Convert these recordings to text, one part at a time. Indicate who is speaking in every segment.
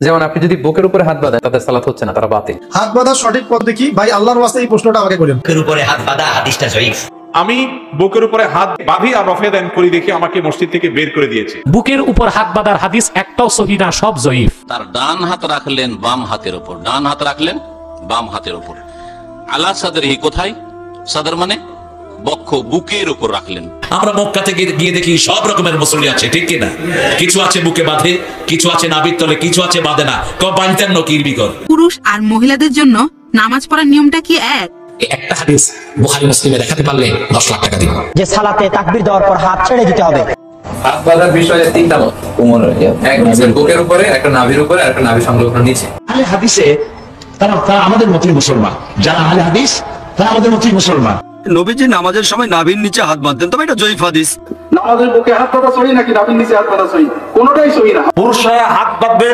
Speaker 1: যেমন আপনি যদি বুকের উপরে হাত বাঁধেন তাদের সালাত হচ্ছে না, তারা বাতিল।
Speaker 2: হাত বাঁধার সঠিক পদ্ধতি কি ভাই? আল্লাহর ওয়াস্তে এই প্রশ্নটা আমাকে করেন।
Speaker 3: বুকের উপরে হাত বাঁধা হাদিসটা জয়ীফ।
Speaker 4: আমি বুকের উপরে হাত বাঁধি আর রফে দেন করি দেখে আমাকে মসজিদ থেকে বের করে দিয়েছে।
Speaker 5: বুকের উপর হাত বাঁধার হাদিস একটাও সহিহ না, সব জয়ীফ।
Speaker 6: তার ডান হাত রাখলেন বাম হাতের উপর, ডান হাত রাখলেন বাম হাতের উপর। আলা সাদরিহি, কোথায়? সাদর মানে বক্ষ, বুকের উপর রাখলেন।
Speaker 7: আমরা মক্কা থেকে গিয়ে দেখি সব রকমের মুসল্লি আছে, ঠিক কিনা? কিছু আছে বুকে বাঁধে, কিছু আছে নাভির তলে, কিছু আছে বাঁধে না। বাঁধতেন নকির বিকর।
Speaker 8: পুরুষ আর মহিলাদের জন্য নামাজ পড়ার নিয়মটা কি এক?
Speaker 7: একটা হাদিস বুখারী মুসলিমে দেখাতে পারলে 10 লাখ টাকা দিব।
Speaker 9: যে সালাতে তাকবীর দেওয়ার পর হাত ছেড়ে দিতে হবে।
Speaker 1: হাত বাঁধার বিষয়ে তিনটা মত একটা বুকের উপরে, একটা নাভির উপরে, আর একটা নাভি সংলগ্ন নিচে।
Speaker 10: আহলে হাদিসে তারা আমাদের মতই মুসলমান, যারা আহলে হাদিস তারা আমাদের মতই মুসলমান।
Speaker 11: নবীজি নামাজের সময় নাভির নিচে হাত বাঁধতেন, তবে এটা জয়ীফ হাদিস।
Speaker 12: নামাজের বুকে হাত বাঁধা সহি নাকি নাভির নিচে হাত বাঁধা সহি? কোনোটাই সহি না।
Speaker 4: পুরুষরা হাত বাঁধবে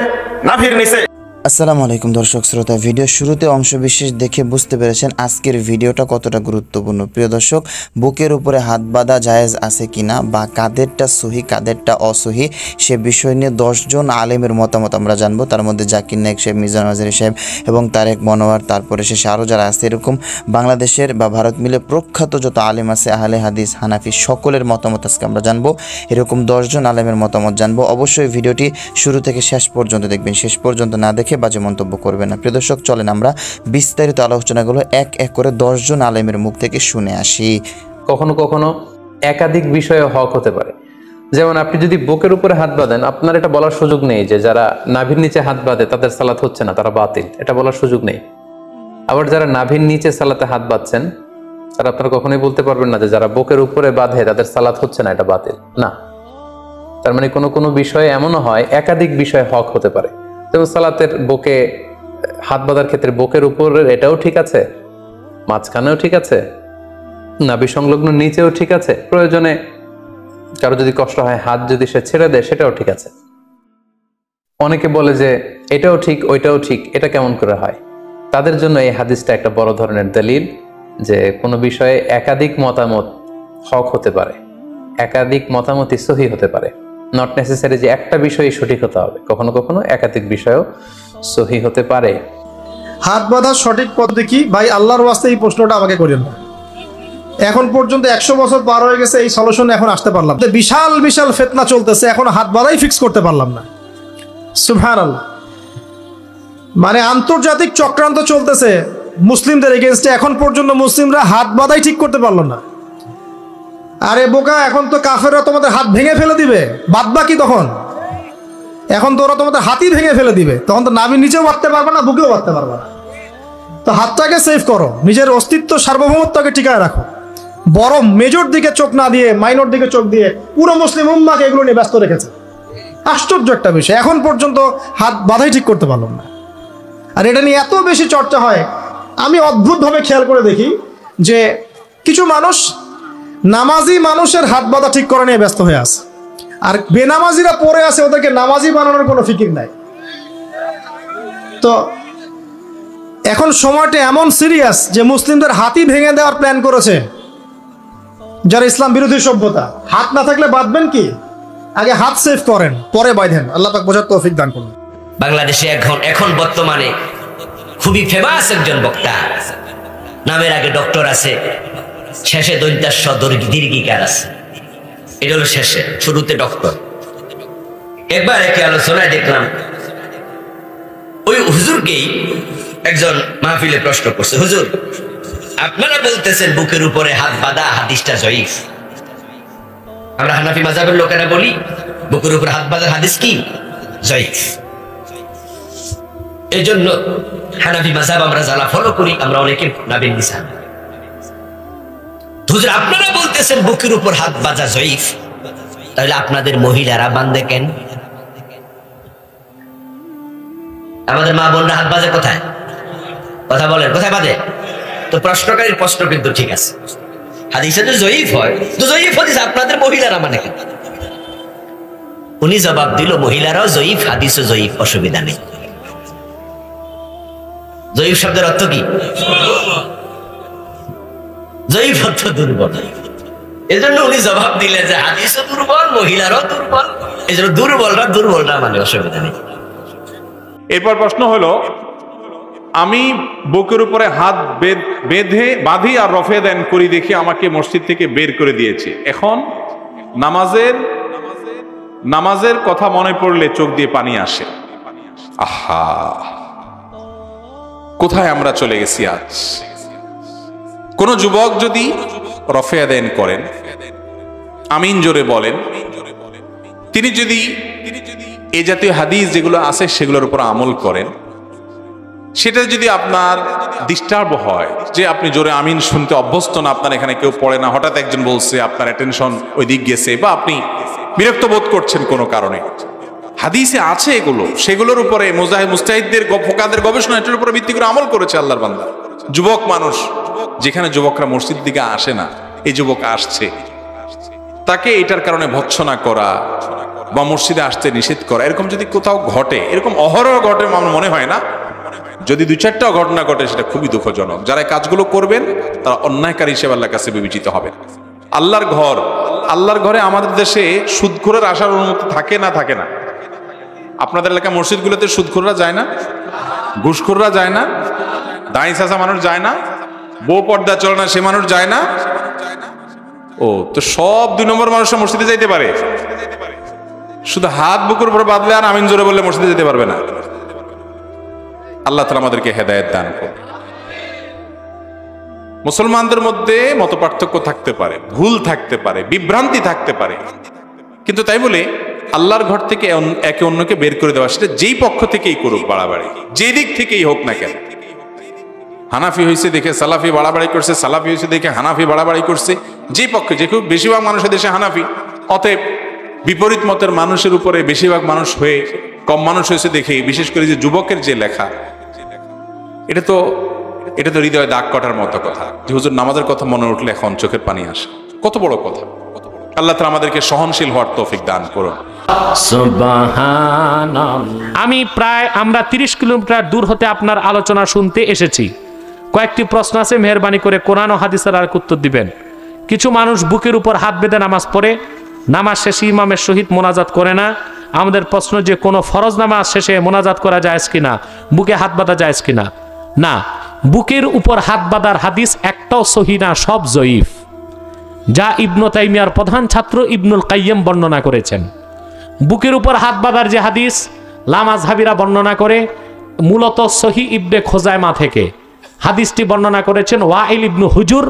Speaker 4: নাভির নিচে।
Speaker 13: আসসালামু আলাইকুম দর্শক শ্রোতা, ভিডিও শুরুতে অংশবিশেষ দেখে বুঝতে পেরেছেন আজকের ভিডিওটা কতটা গুরুত্বপূর্ণ। প্রিয় দর্শক, বুকের উপরে হাত বাঁধা জায়েজ আছে কিনা বা কাদেরটা সহি কাদেরটা অসহি সে বিষয় নিয়ে 10 জন আলেমের মতামত আমরা জানবো। তার মধ্যে জাকির নায়েক সাহেব, মিজান আজহারী সাহেব এবং তারেক মনোয়ার, তারপরে শেষে আরও যারা আছে, এরকম বাংলাদেশের বা ভারত মিলে প্রখ্যাত যত আলেম আছে আহলে হাদিস হানাফি সকলের মতামত আজকে আমরা জানবো। এরকম 10 জন আলেমের মতামত জানবো। অবশ্যই ভিডিওটি শুরু থেকে শেষ পর্যন্ত দেখবেন, শেষ পর্যন্ত না দেখে বাজে মন্তব্য করবেন না। প্রিয় দর্শক, চলেন আমরা বিস্তারিত আলোচনাগুলো এক এক করে 10 জন আলেমের মুখ থেকে শুনে আসি।
Speaker 1: কখনো কখনো একাধিক বিষয়ে হক হতে পারে। যেমন আপনি যদি বুকের উপরে হাত বাঁধেন, আপনার এটা বলার সুযোগ নেই যে যারা নাভির নিচে হাত বাঁধে তাদের সালাত হচ্ছে না, তারা বাতিল, এটা বলার সুযোগ নেই। আবার যারা নাভির নিচে সালাতে হাত বাঁধছেন তারা আপনারা কখনোই বলতে পারবেন না যে যারা বুকের উপরে বাঁধে তাদের সালাত হচ্ছে না, এটা বাতিল না। তার মানে কোনো কোনো বিষয়ে এমনও হয় একাধিক বিষয়ে হক হতে পারে। যেমন সালাতের বুকে হাত বাঁধার ক্ষেত্রে বুকের উপরের এটাও ঠিক আছে, মাঝখানেও ঠিক আছে, নাভি সংলগ্ন নিচেও ঠিক আছে। প্রয়োজনে কারো যদি কষ্ট হয় হাত যদি সে ছেড়ে দেয় সেটাও ঠিক আছে। অনেকে বলে যে এটাও ঠিক ওইটাও ঠিক, এটা কেমন করে হয়? তাদের জন্য এই হাদিসটা একটা বড় ধরনের দলিল যে কোনো বিষয়ে একাধিক মতামত হক হতে পারে, একাধিক মতামতই সহি হতে পারে। নট নেসেসারি যে একটা বিষয়ই সঠিক হতে হবে, কখনো কখনো একাধিক বিষয়ও সহি হতে পারে।
Speaker 2: হাত বাঁধার সঠিক পদ্ধতি কি ভাই? আল্লাহর ওয়াস্তে এই প্রশ্নটা আমাকে করেন। এখন পর্যন্ত 100 বছর পার হয়ে গেছে, এই সলিউশন এখন আসতে পারলাম। বিশাল বিশাল ফিতনা চলতেছে, এখন হাত বাঁধাই ফিক্স করতে পারলাম না। সুবহানাল্লাহ। মানে আন্তর্জাতিক চক্রান্ত চলতেছে মুসলিমদের এগেইনস্টে, এখন পর্যন্ত মুসলিমরা হাত বাঁধাই ঠিক করতে পারলো না। আরে বোকা, এখন তো কাফেররা তোমাদের হাত ভেঙে ফেলে দিবে, বাদবা কি তখন? এখন তো ওরা তোমাদের হাতই ভেঙে ফেলে দিবে, তখন তো নাভির নিচেও বাঁধতে পারবে না, বুকেও বাঁধতে পারবে না। তো হাতটাকে সেভ করো, নিজের অস্তিত্ব সার্বভৌমত্বকে টিকায় রাখো। বড় মেজর দিকে চোখ না দিয়ে মাইনর দিকে চোখ দিয়ে পুরো মুসলিম উম্মাহকে এগুলো নিয়ে ব্যস্ত রেখেছে। আশ্চর্য একটা বিষয়, এখন পর্যন্ত হাত বাঁধাই ঠিক করতে পারলাম না। আর এটা নিয়ে এত বেশি চর্চা হয়, আমি অদ্ভুতভাবে খেয়াল করে দেখি যে কিছু মানুষ নামাজি মানুষের হাত বাঁধা ঠিক করা নিয়ে ব্যস্ত হয়ে আছে, আর বেনামাজিরা পড়ে আছে, ওদেরকে নামাজি বানানোর কোনো ফিকির নাই। তো এখন সময়টা এমন সিরিয়াস যে মুসলিমদের হাতই ভেঙে দেওয়ার প্ল্যান করেছে যারা ইসলাম বিরোধী সভ্যতা। হাত না থাকলে বাঁধবেন কি? আগে হাত সেভ করেন, পরে বাঁধেন। আল্লাহ পাক বোঝার তৌফিক দান করুন।
Speaker 3: বাংলাদেশে এখন বর্তমানে খুবই ফেমাস একজন বক্তা, নামের আগে ডক্টর আছে, শেষে দন্তাস্ব দীর্ঘিকার আছে। এটা হলো শেষে, শুরুতে ডক্টর। একবার একে আলোচনায় দেখলাম ওই হুজুরকেই একজন মাহফিলে প্রশ্ন করছে, হুজুর আপনারা বলতেছেন বুকের উপরে হাত বাঁধা হাদিসটা জয়ীফ। আমরা হানাফি মাযহাবের লোকেরা বলি বুকের উপরে হাত বাঁধার হাদিস কি? জয়ীফ। এই জন্য হানাফি মাযহাব আমরা যারা ফলো করি আমরা অনেকে নাভির নিচে। হুজুর আপনারা বলতেছেন বুকের উপর হাত বাঁধা জয়ীফ, তাহলে আপনাদের মহিলারা বাঁধে কেন? আমাদের মা বোনরা হাত বাঁধে কোথায়? কথা বলেন, কোথায় বাঁধে? তো প্রশ্নকারীর প্রশ্ন কিন্তু ঠিক আছে, হাদিসে তো জয়ীফ হয়, তো জয়ীফ হাদিস আপনাদের মহিলারা মানে কেন? উনি জবাব দিল, মহিলারাও জয়ীফ, হাদিসও জয়ীফ, অসুবিধা নেই। জয়ীফ শব্দের অর্থ কি? জয়ীফ অর্থ দুর্বল। এজন্য উনি জবাব দিলেন যে হাদিসও দুর্বল, মহিলারাও দুর্বল, এজন্য দুর্বলরা মানে অসুবিধা নেই।
Speaker 4: এরপর প্রশ্ন হলো, আমি বুকের উপরে হাত বাঁধি আর রফে দেন করি দেখি আমাকে মসজিদ থেকে বের করে দিয়েছে। এখন নামাজের কথা মনে পড়লে চোখ দিয়ে পানি আসে। আহা, কোথায় আমরা চলে গেছি আজ। কোন যুবক যদি রফে দেন করেন, আমিন জোরে বলেন, তিনি যদি এই জাতীয় হাদিস যেগুলো আছে সেগুলোর উপর আমল করেন, সেটা যদি আপনার ডিস্টার্ব হয় যে আপনি জোরে আমিন শুনতে অভ্যস্ত না, আপনার এখানে কেউ পড়ে না, হঠাৎ একজন বলছে, আপনার অ্যাটেনশন ওই দিক গেছে, বা আপনি বিরক্ত বোধ করছেন কোনো কারণে, হাদিসে আছে এগুলো, সেগুলোর উপরে মুস্তাহিদদের ফোকাদের গবেষণা এটার উপরে ভিত্তি করে আমল করেছে আল্লাহর বান্দা। যুবক মানুষ, যেখানে যুবকরা মসজিদ দিকে আসে না, এই যুবক আসছে, তাকে এটার কারণে ভৎসনা করা বা মসজিদে আসতে নিষেধ করা, এরকম যদি কোথাও ঘটে, এরকম অহরহ ঘটে আমার মনে হয় না, যদি 2-4টাও ঘটনা ঘটে সেটা খুবই দুঃখজনক। যারা কাজগুলো করবেন তারা অন্যায়কারী হিসেবে আল্লাহর কাছে বিবেচিত হবেন। আল্লাহর ঘরে আমাদের দেশে সুদখোরের আসার অনুমতি থাকে না? আপনাদের এলাকা মসজিদগুলোতে সুদখোররা যায় না, ঘুষখোররা যায় না, দাঁড়ি চাচা মানুষ যায় না, বউ পর্দা চলে না সে মানুষ যায় না? ও তো সব 2 নম্বর মানুষরা মসজিদে যাইতে পারে, শুধু হাত বুকের উপর বাঁধলে আর আমিন জোরে বললে মসজিদে যেতে পারবে না। আল্লাহ তাআলা আমাদেরকে হেদায়েত দান করুন। মুসলমানদের মধ্যে মতপার্থক্য থাকতে পারে, ভুল থাকতে পারে, বিভ্রান্তি থাকতে পারে, কিন্তু তাই বলে আল্লাহর ঘর থেকে একে অন্যকে বের করে দেওয়া, সেটা যেই পক্ষ থেকেই করুক বাড়াবাড়ি, যে দিক থেকেই হোক না কেন। হানাফি হয়েছে দেখে সালাফি বাড়াবাড়ি করছে, সালাফি হয়েছে দেখে হানাফি বাড়াবাড়ি করছে, যে পক্ষে, যে খুব বেশিরভাগ মানুষের দেশে হানাফি, অতএব বিপরীত মতের মানুষের উপরে বেশিরভাগ মানুষ হয়ে কম মানুষ হয়েছে দেখে, বিশেষ করে যে যুবকের যে লেখা, এটা তো হৃদয়ে দাগ কাটার মতো কথা, যে হুজুর নামাজের কথা মনে উঠলে এখন চোখের পানি আসে। কত বড় কথা। আল্লাহ তাআলা আমাদেরকে সহনশীল হওয়ার তৌফিক দান করুন।
Speaker 5: আমরা 30 কিলোমিটার দূর হতে আপনার আলোচনা শুনতে এসেছি। কয়েকটি প্রশ্ন আছে, মেহেরবানি করে কোরআন ও হাদিসের আর উত্তর দিবেন। কিছু মানুষ বুকের উপর হাত বেঁধে নামাজ পড়ে, নামাজ শেষে ইমামের সহিত মোনাজাত করে না। আমাদের প্রশ্ন যে কোনো ফরজ নামাজ শেষে মোনাজাত করা যায় কিনা, বুকে হাত বাঁধা যায় কিনা? না, বুকের উপর হাত বাঁধার হাদিস একটাও সহিহ না, সব জয়ীফ, যা ইবনে তাইমিয়ার প্রধান ছাত্র ইবনুল কাইয়্যিম বর্ণনা করেছেন। বুকের উপর হাত বাঁধার যে হাদিস লামাযহাবীরা বর্ণনা করে, মূলত সহিহ ইবনে খোজাইমা থেকে হাদিসটি বর্ণনা করেছেন ওয়াইল ইবনু হুজুর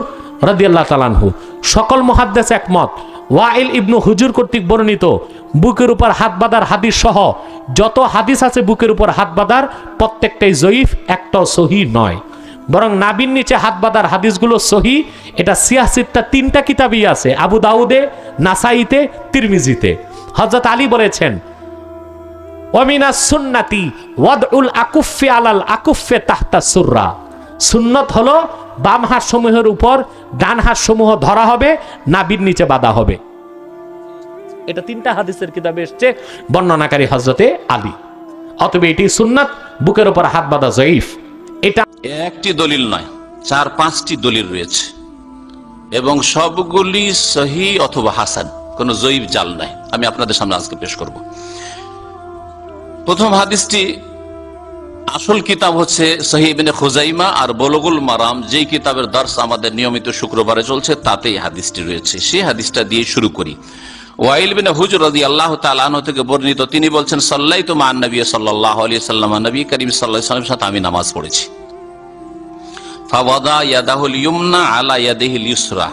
Speaker 5: রাদিয়াল্লাহু তাআলা আনহু। সকল মুহাদ্দিস একমত, ওয়াইল ইবনু হুজুর কর্তৃক বর্ণিত বুকের উপর হাত বাঁধার হাদিস সহ যত হাদিস আছে বুকের উপর হাত বাঁধার, প্রত্যেকটাই জয়ীফ, একটাও সহিহ নয়। বরং নাভির নিচে হাত বাঁধার হাদিসগুলো সহিহ। এটা সিয়াসিত্তা 3টা কিতাবই আছে, আবু দাউদে, নাসাইতে, তিরমিজিতে। হযরত আলী বলেছেন, ওয়ামিনাস সুন্নাতি ওয়াদউল আকুফি আলাল আকুফে তাহতা সুররা। সুন্নত হলো বাম হাত সমূহের উপর ডান হাত সমূহ ধরা হবে, নাভির নিচে বাঁধা হবে। এটা 3টা হাদিসের কিতাবে এসেছে, বর্ণনাকারী হযরতে আলী। অতএব এটি সুন্নাত, বুকের উপর হাত বাঁধা জয়ীফ। এটা
Speaker 6: একটি দলিল নয়, 4-5টি দলিল রয়েছে এবং সবগুলি সহিহ অথবা হাসান, কোনো জয়ীফ জাল নাই। আমি আপনাদের সামনে আজকে পেশ করব। প্রথম হাদিসটি, আসল কিতাব হচ্ছে সহিহ ইবনে খুজাইমা আর বুলুগুল মারাম, যেই কিতাবের দর্স আমাদের নিয়মিত শুক্রবারে চলছে, তাতেই হাদিসটি রয়েছে। সেই হাদিসটা দিয়ে শুরু করি। ওয়াইল বিন হুজর রাদিয়াল্লাহু তাআলা আনহু থেকে বর্ণিত, তিনি বলছেন, সাল্লাইতু মা নবী সাল্লাল্লাহু আলাইহি সাল্লাম, নবী করিম সাল্লাল্লাহু আলাইহি ওয়াসাল্লামের সাথে আমি নামাজ পড়েছি। ফাওয়াদা ইয়াদাহুল ইয়ুমনা আলা ইয়াদিহিল ইউসরা,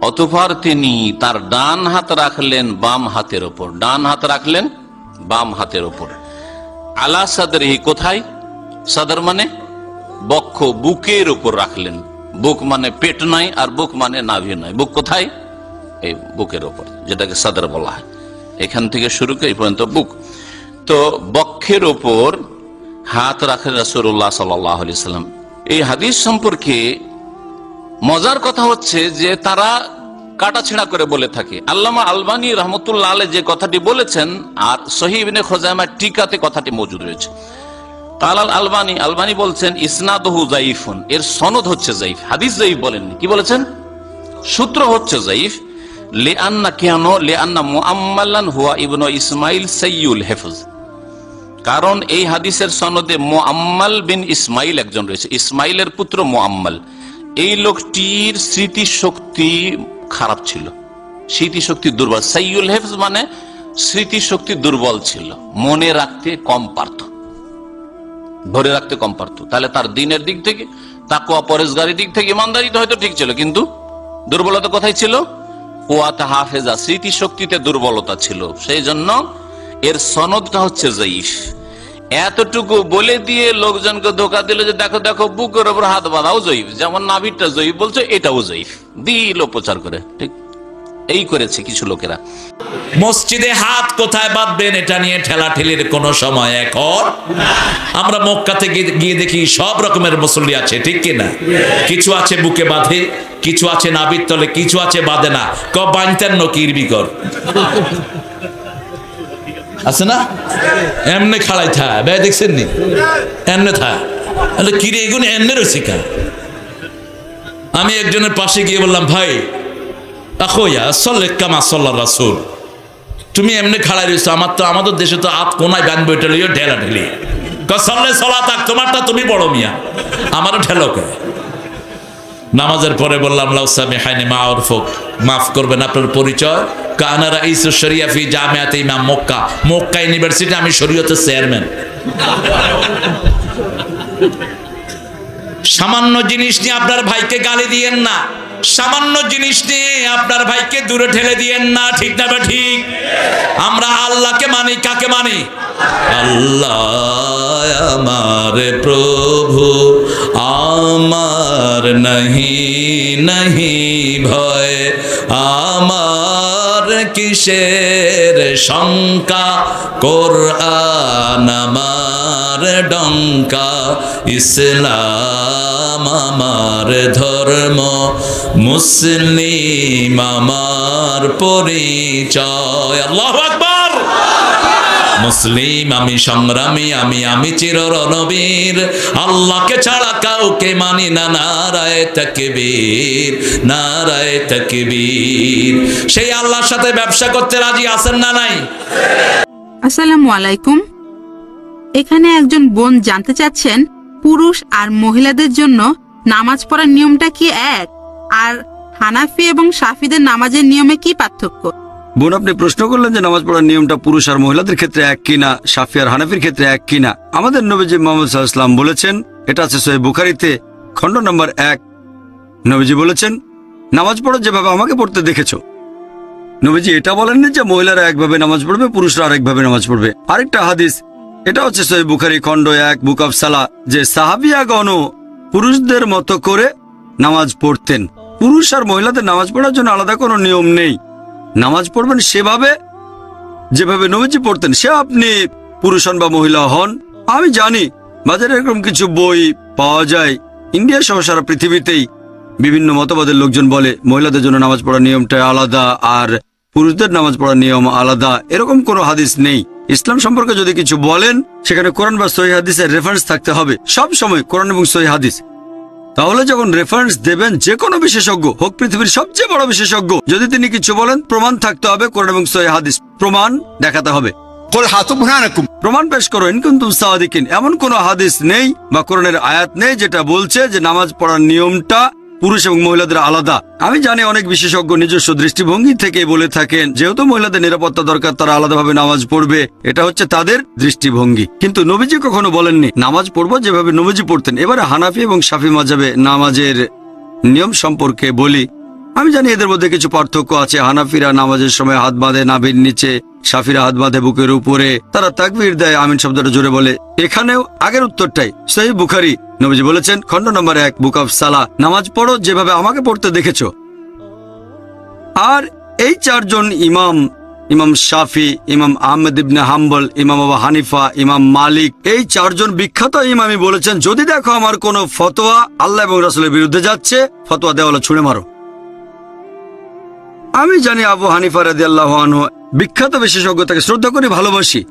Speaker 6: অতঃপর তিনি তার ডান হাত রাখলেন বাম হাতের উপর, ডান হাত রাখলেন বাম হাতের উপর। আলা সাদরিহি, কোথায়? সাদর মানে বক্ষ, বুকের উপর রাখলেন। বুক মানে পেট নয়, আর বুক মানে নাভি নয়। বুক কোথায়? এই বুকের উপর, যেটাকে সাদর বলা হয়। এখান থেকে শুরু করে এই পর্যন্ত বুক। তো বক্ষের উপর হাত রাখেন রাসূলুল্লাহ সাল্লাল্লাহু আলাইহি সাল্লাম। এই হাদিস সম্পর্কে মজার কথা হচ্ছে যে তারা কাটাছেঁড়া করে বলে থাকে। আল্লামা আলবানী রহমতুল্লাহ আলাইহি যে কথাটি বলেছেন, আর সহিহ ইবনে খুজাইমার টিকাতে কথাটি মজুদ রয়েছে। কালাল আলবানী বলছেন, ইসনাদুহু যায়িফুন, এর সনদ হচ্ছে যায়িফ। হাদিস যায়িফ বলেননি, কি বলেছেন? সূত্র হচ্ছে যায়িফ। লিআন্না, কেন? লিআন্না মুআম্মালান হুয়া ইবনু ইসমাইল সাইয়ুল হিফজ, কারণ এই হাদিসের সনদে মুআম্মাল বিন ইসমাইল একজন রয়েছে, ইসমাইলের পুত্র মুআম্মাল। এই লোকটির স্মৃতিশক্তি খারাপ ছিল, স্মৃতিশক্তি দুর্বল। সাইয়ুল হেফজ মানে স্মৃতিশক্তি দুর্বল ছিল, মনে রাখতে কম পারত, ধরে রাখতে কম পারত। তাহলে তার দিনের দিক থেকে, তাকওয়া পরেজগারির দিক থেকে, ইমানদারিতে হয়তো ঠিক ছিল, কিন্তু দুর্বলতা কোথায় ছিল? কুওয়াতে হাফেজা, স্মৃতিশক্তিতে দুর্বলতা ছিল। সেই জন্য এর সনদটা হচ্ছে জয়ীফ। এতটুকু বলে দিয়ে লোকজনকে ধোকা দিল যে দেখো দেখো বুকের ওপর হাত বাঁধাও জয়ীফ, যেমন নাভিরটা জয়ীফ বলছে এটাও জয়ীফ, দিল প্রচার করে। ঠিক এই করেছে কিছু লোকেরা।
Speaker 7: মসজিদে হাত কোথায় বাঁধবেন এটা নিয়ে ঠেলাঠেলির কোনো সময় এখন। আমরা মক্কাতে গিয়ে দেখি সব রকমের মুসল্লি আছে, ঠিক কিনা? কিছু আছে বুকে বাঁধে, কিছু আছে নাভির তলে, কিছু আছে বাঁধে না। বাঁধতেন নকির বিকর আছে না, এমনি খাড়াই থা বে, দেখছেন নি এমনে থা, কিরে এগুলো এমনে রয়েছে কা। আমি একজনের পাশে গিয়ে বললাম, ভাই আখোয়া সল্লে কামা সাল্লা রাসূল, তুমি এমনি খাড়াই রয়েছো, আমাদের দেশে তো হাত কোনায় বাঁধবে, এটা লইও ঢেলা ঢেলি সল্লে সলা থাক, তোমারটা তুমি বড় মিয়া, আমারও ঠেলো কে। নামাজের পরে বললাম, লাউসামি হাইনি মাউরফুক, মাফ করবেন আপনার পরিচয়? কানা রাইসু শরিয়া ফি জামিয়াতে ইমাম মক্কা, মক্কা ইউনিভার্সিটি, আমি শরীয়তের চেয়ারম্যান। সামান্য জিনিস নিয়ে আপনার ভাইকে গালি দিয়েন না, সামান্য জিনিস নিয়ে আপনার ভাইকে দূরে ঠেলে দিয়েন না, ঠিক না? ঠিক। আমরা আল্লাহকে মানি, কাকে মানি? আল্লাহ আমার প্রভু, আমার নাহি নাহি ভয়, আমার কিসের শঙ্কা, কোরআন আমার ডঙ্কা, ইসলাম আমার ধর্ম, মুসলিম আমার পরিচয়। আল্লাহু আকবার। মুসলিম আমি, সংগ্রামী আমি চির রণবীর, আল্লাহকে ছাড়া কাউকে মানি না, নারায়ে তাকবীর, নারায়ে তাকবীর। সেই আল্লাহর সাথে ব্যবসা করতে রাজি আছেন না নাই?
Speaker 8: আসসালামু আলাইকুম। এখানে একজন বোন জানতে চাচ্ছেন, পুরুষ আর মহিলাদের জন্য নামাজ পড়ার নিয়মটা কি এক? আর হানাফি এবং শাফিদের নামাজের নিয়মে কি পার্থক্য?
Speaker 11: বোন, আপনি প্রশ্ন করলেন যে নামাজ পড়ার নিয়মটা পুরুষ আর মহিলাদের ক্ষেত্রে এক কিনা, শাফি আর হানাফির ক্ষেত্রে এক কিনা। আমাদের নবীজি মুহাম্মদ সাল্লাল্লাহু আলাইহি ওয়াসাল্লাম বলেছেন, এটা আছে সহিহ বুখারীতে খণ্ড নম্বর 1, নবীজি বলেছেন, নামাজ পড়ো যেভাবে আমাকে পড়তে দেখেছো। নবীজি এটা বলেননি যে মহিলারা একভাবে নামাজ পড়বে, পুরুষরা আরেকভাবে নামাজ পড়বে। আরেকটা হাদিস, এটা হচ্ছে সহিহ বুখারী খণ্ড 1 বুক অফ সালাহ, যে সাহাবিয়াগণ পুরুষদের মতো করে নামাজ পড়তেন। পুরুষ আর মহিলাদের নামাজ পড়ার জন্য আলাদা কোনো নিয়ম নেই। নামাজ পড়বেন সেভাবে যেভাবে নবীজি পড়তেন, সে আপনি পুরুষ হন বা মহিলা হন। আমি জানি বাজারে এরকম কিছু বই পাওয়া যায়, ইন্ডিয়া সহ সারা পৃথিবীতেই বিভিন্ন মতবাদের লোকজন বলে মহিলাদের জন্য নামাজ পড়ার নিয়মটা আলাদা আর পুরুষদের নামাজ পড়ার নিয়ম আলাদা। এরকম কোনো হাদিস নেই। ইসলাম সম্পর্কে যদি কিছু বলেন, সেখানে কোরআন বা সহিহ হাদিসের রেফারেন্স থাকতে হবে, সব সময় কোরআন এবং সহিহ হাদিস। তাহলে যখন রেফারেন্স দেবেন যে কোনো বিশেষজ্ঞ হোক, পৃথিবীর সবচেয়ে বড় বিশেষজ্ঞ, যদি তিনি কিছু বলেন, প্রমাণ থাকতে হবে, কোরআন এবং সহিহ হাদিস প্রমাণ দেখাতে হবে। প্রমাণ পেশ করো ইন কুনতুম সাদিকিন। এমন কোন হাদিস নেই বা কোরআনের আয়াত নেই যেটা বলছে যে নামাজ পড়ার নিয়মটা পুরুষ এবং মহিলাদের আলাদা। আমি জানি অনেক বিশেষজ্ঞ নিজস্ব দৃষ্টিভঙ্গি থেকে বলে থাকেন, যেহেতু মহিলাদের নিরাপত্তা দরকার, তারা আলাদাভাবে নামাজ পড়বে, এটা হচ্ছে তাদের দৃষ্টিভঙ্গি। কিন্তু নবীজি কখনো বলেননি নামাজ পড়বো যেভাবে নবীজি পড়তেন। এবারে হানাফি এবং শাফি মাযহাবে নামাজের নিয়ম সম্পর্কে বলি। আমি জানি এদের মধ্যে কিছু পার্থক্য আছে। হানাফিরা নামাজের সময় হাত বাঁধে নাভির নিচে, শাফিরা হাত বাঁধে বুকের উপরে, তারা তাকবীর দেয়, আমিন শব্দটা জোরে বলে। এখানেও আগের উত্তরটাই। সহিহ বুখারী, নবীজি বলেছেন খণ্ড নম্বর 1 বুক অফ সালাহ, নামাজ পড়ো যেভাবে আমাকে পড়তে দেখেছো। আর এই চারজন ইমাম, ইমাম শাফি, ইমাম আহমদ ইবনে হাম্বল, ইমাম আবু হানিফা, ইমাম মালিক, এই চারজন বিখ্যাত ইমামই বলেছেন, যদি দেখো আমার কোনো ফতোয়া আল্লাহ এবং রাসূলের বিরুদ্ধে যাচ্ছে, ফতোয়া দেওয়ালে ছুঁড়ে মারো। আমি জানি আবু হানিফা রাদিয়াল্লাহু আনহু বিখ্যাত বিশেষজ্ঞ, তাকে শ্রদ্ধা করি, ভালোবাসি।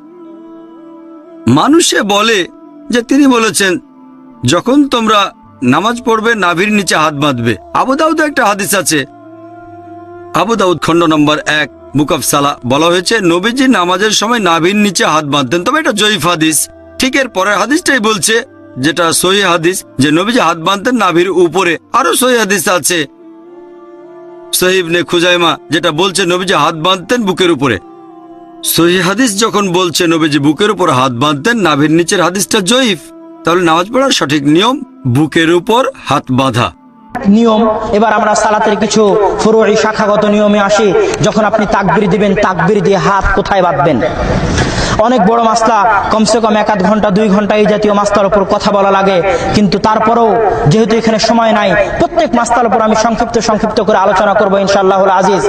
Speaker 11: মানুষে বলে যে তিনি বলেছেন যখন তোমরা নামাজ পড়বে নাভির নিচে হাত বাঁধবে। আবু দাউদে একটা হাদিস আছে, আবু দাউদ খণ্ড নম্বর 1 বুক অফ সালা বলা হয়েছে নবীজি নামাজের সময় নাভির নিচে হাত বাঁধতেন, তবে এটা জয়ীফ হাদিস। ঠিক এর পরের হাদিসটাই বলছে, যেটা সহিহ হাদিস, যে নবীজি হাত বাঁধতেন নাভির উপরে। আরো সহিহ হাদিস আছে সহিহ ইবনে খুজাইমা, যেটা বলছে নবীজি হাত বাঁধতেন বুকের উপরে। সহিহ হাদিস যখন বলছে নবীজি বুকের উপর হাত বাঁধতেন, নাভির নিচের হাদিসটা জয়ীফ। তাহলে নামাজ পড়ার সঠিক নিয়ম বুকের উপর হাত বাঁধা
Speaker 9: নিয়ম। এবার আমরা সালাতের কিছু ফুরুই শাখাগত নিয়মে আসি। যখন আপনি তাকবীর দিবেন, তাকবীর দিয়ে হাত কোথায় বাঁধবেন? অনেক বড় মাসলা, কমসে কম 1-1 ঘন্টা 2 ঘন্টা এই জাতীয় মাসলার উপর কথা বলা লাগে, কিন্তু তারপরেও যেহেতু এখানে সময় নাই, প্রত্যেক মাসলার উপর আমি সংক্ষিপ্ত করে আলোচনা করবো ইনশাআল্লাহুল আজিজ।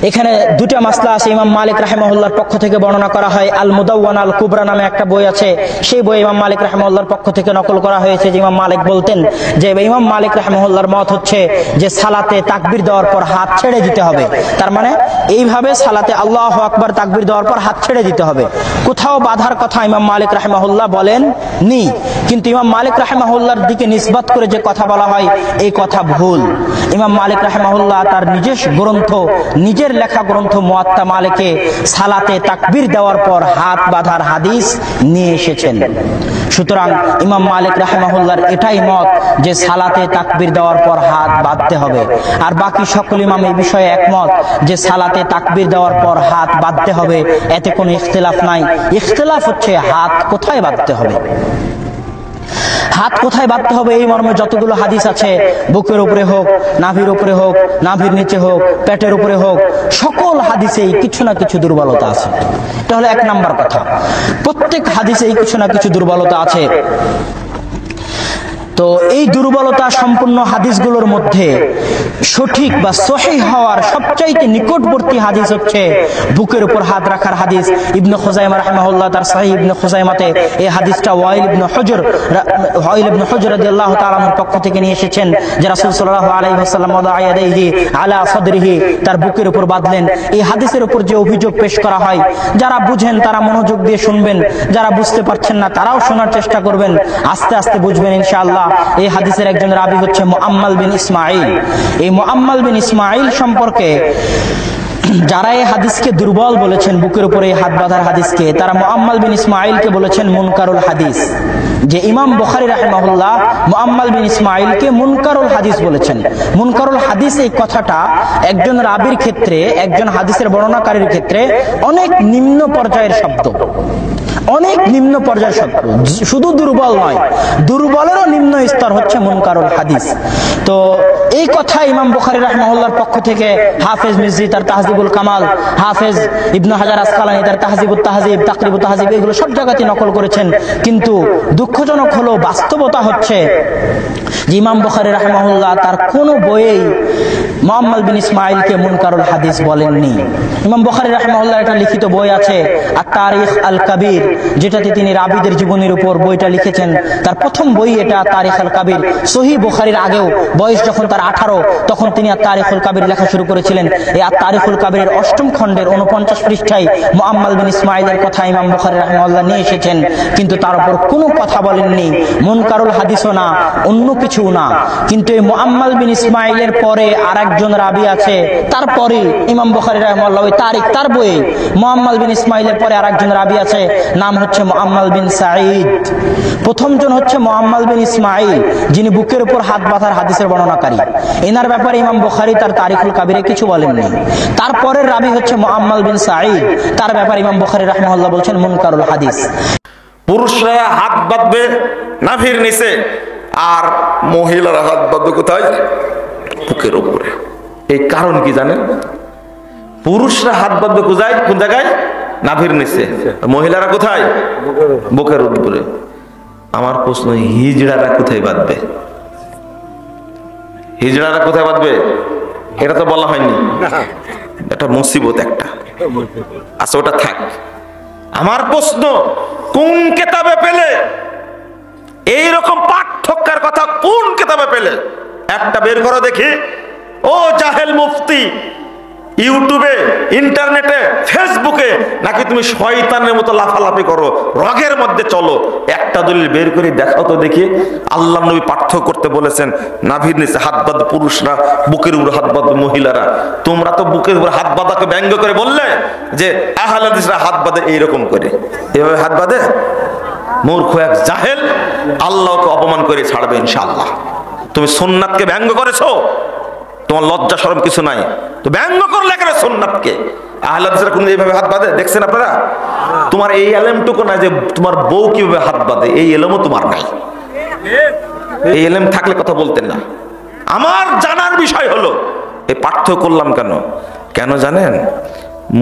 Speaker 9: এখানে দুটা মাসলা আছে। ইমাম মালিক রাহিমাহুল্লাহর পক্ষ থেকে বর্ণনা করা হয়, আল মুদাওয়ানা আল কুবরা নামে একটা বই আছে। সেই বই ইমাম মালিক রাহিমাহুল্লাহর পক্ষ থেকে নকল করা হয়েছে যে ইমাম মালিক বলতেন যে ইমাম মালিক রাহিমাহুল্লাহর মত হচ্ছে যে সালাতে তাকবীর দেওয়ার পর হাত ছেড়ে দিতে হবে। তার মানে এইভাবে সালাতে আল্লাহু আকবার তাকবীর দেওয়ার পর হাত ছেড়ে দিতে হবে। কোথাও বাধার কথা ইমাম মালিক রাহিমাহুল্লাহ বলেন নি, কিন্তু ইমাম মালিক রাহিমাহুল্লাহর দিকে নিসবত করে যে কথা বলা হয় এই কথা ভুল। ইমাম মালিক রাহিমাহুল্লাহ তার নিজস্ব গ্রন্থ, নিজের লেখা গ্রন্থ মুয়াত্তা মালিকে সালাতে তাকবীর দেওয়ার পর হাত বাঁধার হাদিস নিয়ে এসেছেন। সুতরাং ইমাম মালিক রাহিমাহুল্লাহর এটাই মত যে সালাতে তাকবীর দেওয়ার পর হাত বাঁধতে হবে। আর বাকি সকল ইমাম এই বিষয়ে একমত যে সালাতে তাকবীর দেওয়ার পর হাত বাঁধতে হবে, এতে কোনো ইখতিলাফ নাই। ইখতিলাফ হচ্ছে হাত কোথায় বাঁধতে হবে। হাত কোথায় বাঁধতে হবে এই মর্মে যতগুলো হাদিস আছে, বুকের উপরে হোক, নাভির উপরে হোক, নাভির নিচে হোক, পেটের উপরে হোক, সকল হাদিসেই কিছু না কিছু দুর্বলতা আছে। এটা হলো 1 নাম্বার কথা। প্রত্যেক হাদিসেই কিছু না কিছু দুর্বলতা আছে। তো এই দুর্বলতা সম্পূর্ণ হাদিসগুলোর মধ্যে সঠিক বা সহিহ হওয়ার সবচাইতে নিকটবর্তী হাদিস হচ্ছে বুকের উপর হাত রাখার হাদিস। ইবনে খুজাইমা রাহিমাহুল্লাহ তার সহিহ ইবনে খুজাইমাতে এই হাদিসটা ওয়াইল ইবনে হুজর রাদিয়াল্লাহু তাআলা আনহুর পক্ষ থেকে নিয়ে এসেছেন যে রাসূল সাল্লাল্লাহু আলাইহি ওয়াসাল্লাম ওয়াদা ইয়াদাইহি আলা সাদরিহি, তার বুকের উপর বাঁধলেন। এই হাদিসের উপর যে অভিযোগ পেশ করা হয়, যারা বুঝেন তারা মনোযোগ দিয়ে শুনবেন, যারা বুঝতে পারছেন না তারাও শোনার চেষ্টা করবেন, আস্তে আস্তে বুঝবেন ইনশাআল্লাহ। এই হাদিসের একজন রাবী হচ্ছে মুআম্মাল বিন ইসমাঈল। এই মুআম্মাল বিন ইসমাঈল সম্পর্কে যারা এই হাদিসকে দুর্বল বলেছেন, বুকের উপরে হাত বাঁধার হাদিসকে, তারা মুআম্মাল বিন ইসমাঈলকে বলেছেন মুনকারুল হাদিস। যে ইমাম বুখারী রাহিমাহুল্লাহ মুআম্মাল বিন ইসমাঈলকে মুনকারুল হাদিস বলেছেন। মুনকারুল হাদিস এই কথাটা একজন রাবীর ক্ষেত্রে, একজন হাদিসের বর্ণনাকারীর ক্ষেত্রে অনেক নিম্ন পর্যায়ের শব্দ, অনেক নিম্ন পর্যায়ের শব্দ। শুধু দুর্বল নয়, দুর্বলেরও নিম্ন স্তর হচ্ছে মুনকারুল হাদিস। তো এই কথা ইমাম বুখারী রাহিমাহুল্লাহর পক্ষ থেকে হাফেজ মিজরি তার তাহজিবুল কামাল, হাফেজ ইবনে হাজার আসকালানী তার তাহজিবুত তাহজিব, তাকরিবুত তাহজিব, এগুলো সব জায়গাতেই নকল করেছেন। কিন্তু দুঃখজনক হলো, বাস্তবতা হচ্ছে যে ইমাম বুখারী রাহিমাহুল্লাহ তার কোনো বইয়েই মুআম্মাল বিন ইসমাঈলকে মুনকারুল হাদিস বলেননি। ইমাম বুখারী রাহিমাহুল্লাহ একটা লিখিত বই আছে আত-তারিখ আল কাবীর, যেটাতে তিনি রাবীদের জীবনের উপর বইটা লিখেছেন। তার প্রথম বই এটা তারিখ আল কাবীর। সহিহ বুখারীর আগেও বয়স যখন তার 18 তখন তিনি আত-তারিখুল কাবীর লেখা শুরু করেছিলেন। এই আত-তারিখুল কাবীরের 8ম খণ্ডের 49 পৃষ্ঠায় মুআম্মাল বিন ইসমাঈলের কথা ইমাম বুখারী রাহিমাহুল্লাহ নিয়ে এসেছেন, কিন্তু তার উপর কোনো কথা বলেননি। মুনকারুল হাদিসও না, অন্য কিছু না। কিন্তু এই মুআম্মাল বিন ইসমাঈলের পরে আরেকজন রাবী আছে, তারপরে ইমাম বুখারী রাহিমাহুল্লাহ ওই তারিখ তার বইয়ে মুআম্মাল বিন ইসমাঈলের পরে আরেকজন রাবী আছে, নাম হচ্ছে মুআম্মাল বিন সাঈদ। প্রথমজন হচ্ছে মুআম্মাল বিন ইসমাঈল, যিনি বুকের উপর হাত বাঁধার হাদিসের বর্ণনাকারী। এনার ব্যাপারে ইমাম বুখারী তার তারিখুল কাবীরে কিছু বলেননি। তারপরের রাবী হচ্ছে মুআম্মাল বিন সাঈদ, তার ব্যাপারে ইমাম বুখারী রাহিমাহুল্লাহ বলছেন মুনকারুল হাদিস।
Speaker 14: পুরুষরা হাত বাঁধবে নাভির নিচে, আর মহিলারা হাত বাঁধবে কোথায়? বুকের উপরে। এই কারণ কি জানেন? পুরুষরা হাত বাঁধবে কোথায়? কোন জায়গায়? নাভির নিচে। মহিলারা কোথায়? বুকের উপরে। আমার প্রশ্ন, হিজড়ারা কোথায় বাঁধবে? হিজড়ারা কোথায় বাঁধবে? এটা তো বলা হয়নি। এটা মুসিবত একটা। আচ্ছা, ওটা থাক। আমার প্রশ্ন, কোন কিতাবে পেলে এইরকম পার্থক্যের কথা? কোন কিতাবে পেলে? একটা বের করো দেখি। ও জাহেল মুফতি, ইউটিউবে, ইন্টারনেটে, ফেসবুকে নাকি তুমি শয়তানের মতো লাফালাফি করো, রগের মধ্যে চলো। একটা দলিল বের করে দেখাও তো দেখি। আল্লাহ নবী পার্থক্য করতে বলেছেন, নাভির নিচে হাত বাঁধে পুরুষরা, বুকের উপর হাত বাঁধে মহিলারা। তোমরা তো বুকের উপর হাত বাঁধাকে ব্যঙ্গ করে বললে যে আহলে হাদিসরা হাত বাঁধে এইরকম করে, এভাবে হাত বাঁধে। মূর্খ এক জাহেল, আল্লাহকে অপমান করে ছাড়বে ইনশাআল্লাহ। তুমি সুন্নাতকে ব্যঙ্গ করেছো, তোমার লজ্জা শরম কিছু নাই, তো ব্যঙ্গ করলে কেন সুন্নাতকে? আহলে হাদিসরা কোন এইভাবে হাত বাঁধে দেখছেন আপনারা? তোমার এই এলেমটুকু না যে তোমার বউ কিভাবে হাত বাঁধে, এই এলেমও তোমার নাই। এই এলেম থাকলে কথা বলতেন না। আমার জানার বিষয় হলো এই পার্থক্য করলাম কেন? কেন জানেন?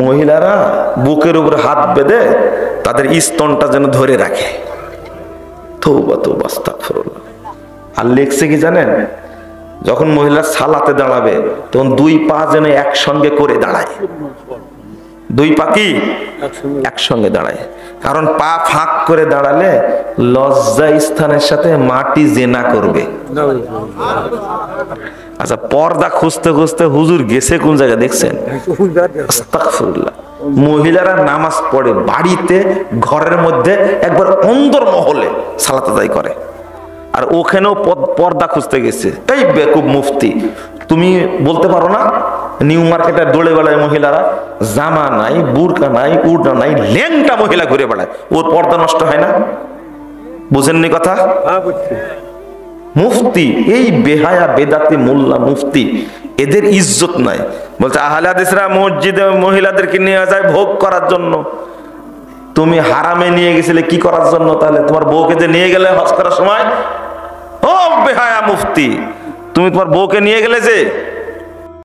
Speaker 14: মহিলারা বুকের উপরে হাত বেঁধে তাদের স্তনটা যেন ধরে রাখে। তওবা তওবা আস্তাগফিরুল্লাহ। আর লিখছে কি জানেন? যখন মহিলা সালাতে দাঁড়াবে তখন দুই পা যেন একসঙ্গে করে দাঁড়ায়। দুই পা কি একসঙ্গে দাঁড়ায়, কারণ পা ফাঁক করে দাঁড়ালে লজ্জা স্থানের সাথে মাটি জেনা করবে। আচ্ছা, পর্দা খুঁজতে খুঁজতে হুজুর গেছে কোন জায়গায় দেখছেন? আস্তাগফিরুল্লাহ। মহিলারা নামাজ পড়ে বাড়িতে, ঘরের মধ্যে, একবার অন্দর মহলে সালাত আদায় করে, আর ওখানেও পর্দা খুঁজতে গেছে। এই বেকুব মুফতি, তুমি বলতে পারো না নিউ মার্কেটে দৌড়ে বেড়ায় মহিলারা, জামা নাই, বুরকা নাই, উড়না নাই, ল্যাংটা মহিলা ঘুরে বেড়ায়, ওর পর্দা নষ্ট হয় না? বুঝেননি কথা? মুফতি, এই বেহায়া বেদাতি মোল্লা মুফতি, এদের ইজ্জত নাই। বলছে আহলে হাদিসরা মসজিদে মহিলাদেরকে নিয়ে যায় ভোগ করার জন্য। তুমি হারামে নিয়ে গেছিলে কি করার জন্য? তাহলে তোমার বউকে যে নিয়ে গেলে হজ করার সময়, ও বেহায়া মুফতি, তুমি তোমার বউকে নিয়ে গেলে যে